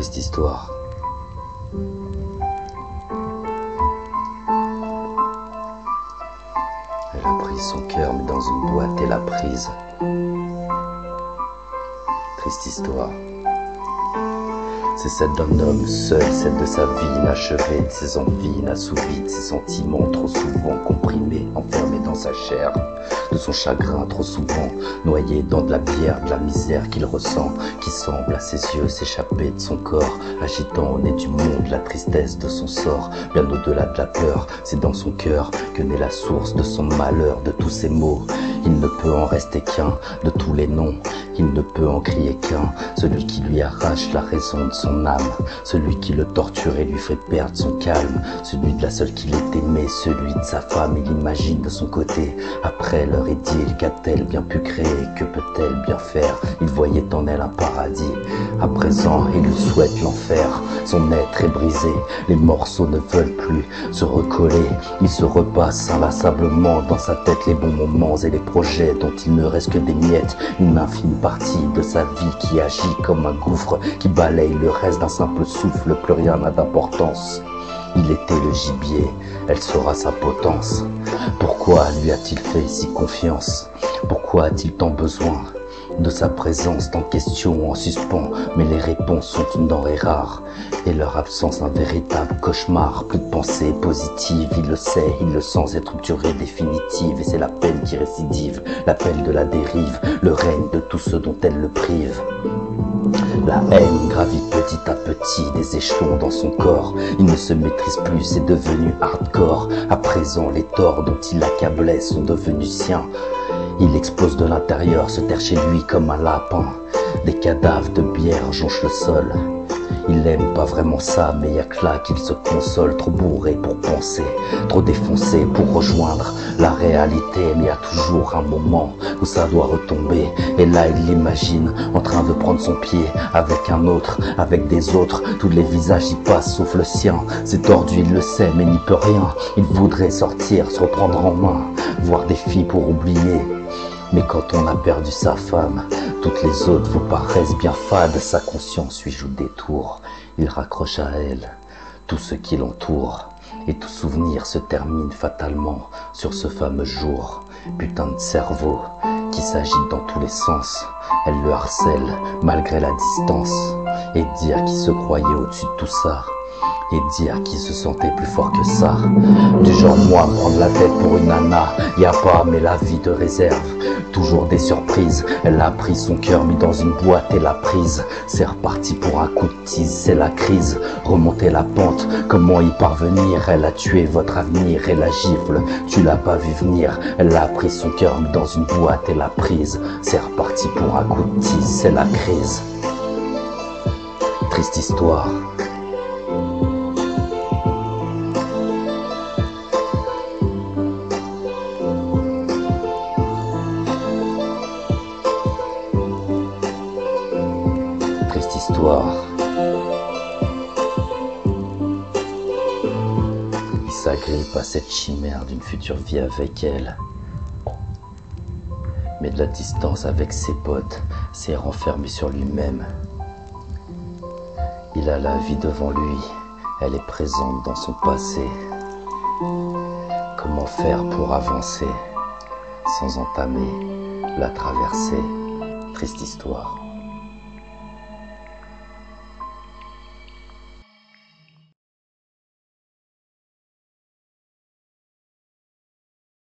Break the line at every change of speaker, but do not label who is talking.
Triste histoire. Elle a pris son cœur, mais dans une boîte, elle l'a prise. Triste histoire. C'est celle d'un homme seul, celle de sa vie inachevée, de ses envies inassouvies, de ses sentiments trop souvent comprimés, enfermés dans sa chair, de son chagrin trop souvent noyé dans de la bière, de la misère qu'il ressent, qui semble à ses yeux s'échapper de son corps, agitant au nez du monde la tristesse de son sort, bien au-delà de la peur. C'est dans son cœur que naît la source de son malheur, de tous ses maux. Il ne peut en rester qu'un de tous les noms, il ne peut en crier qu'un, celui qui lui arrache la raison de son âme, celui qui le torture et lui fait perdre son calme, celui de la seule qu'il ait aimé, celui de sa femme. Il imagine de son côté, après leur idylle, qu'a-t-elle bien pu créer, que peut-elle bien faire? Il voyait en elle un paradis, à présent il lui souhaite l'enfer. Son être est brisé, les morceaux ne veulent plus se recoller, il se repasse inlassablement dans sa tête les bons moments et les projets dont il ne reste que des miettes, une infime partie de sa vie qui agit comme un gouffre, qui balaye le reste d'un simple souffle, plus rien n'a d'importance. Il était le gibier, elle sera sa potence. Pourquoi lui a-t-il fait si confiance? Pourquoi a-t-il tant besoin de sa présence, tant de questions en suspens? Mais les réponses sont une denrée rare, et leur absence un véritable cauchemar. Plus de pensées positives, il le sait, il le sent, cette rupture définitive, et c'est la peine qui récidive, l'appel de la dérive, le règne de tout ce dont elle le prive. La haine gravit petit à petit des échelons dans son corps. Il ne se maîtrise plus, c'est devenu hardcore. À présent, les torts dont il l'accablait sont devenus siens. Il explose de l'intérieur, se terre chez lui comme un lapin. Des cadavres de bière jonchent le sol. Il aime pas vraiment ça, mais y'a que là qu'il se console. Trop bourré pour penser, trop défoncé pour rejoindre la réalité. Mais y'a toujours un moment où ça doit retomber, et là il l'imagine en train de prendre son pied avec un autre, avec des autres. Tous les visages y passent sauf le sien. C'est tordu, il le sait, mais n'y peut rien. Il voudrait sortir, se reprendre en main, voir des filles pour oublier. Mais quand on a perdu sa femme, toutes les autres vous paraissent bien fades. Sa conscience lui joue des tours, il raccroche à elle tout ce qui l'entoure, et tout souvenir se termine fatalement sur ce fameux jour. Putain de cerveau qui s'agite dans tous les sens, elle le harcèle malgré la distance, et dire qu'il se croyait au-dessus de tout ça, et dire qu'il se sentait plus fort que ça. Du genre moi prendre la tête pour une nana, y a pas mais la vie te réserve toujours des surprises. Elle a pris son cœur mis dans une boîte et l'a prise. C'est reparti pour un coup de tease, c'est la crise. Remonter la pente, comment y parvenir? Elle a tué votre avenir et la gifle, tu l'as pas vu venir. Elle a pris son cœur mis dans une boîte et l'a prise. C'est reparti pour un coup de tease, c'est la crise. Triste histoire. Triste histoire. Il s'agrippe à cette chimère d'une future vie avec elle, mais de la distance avec ses potes, s'est renfermé sur lui-même. Il a la vie devant lui, elle est présente dans son passé. Comment faire pour avancer sans entamer la traversée? Triste histoire.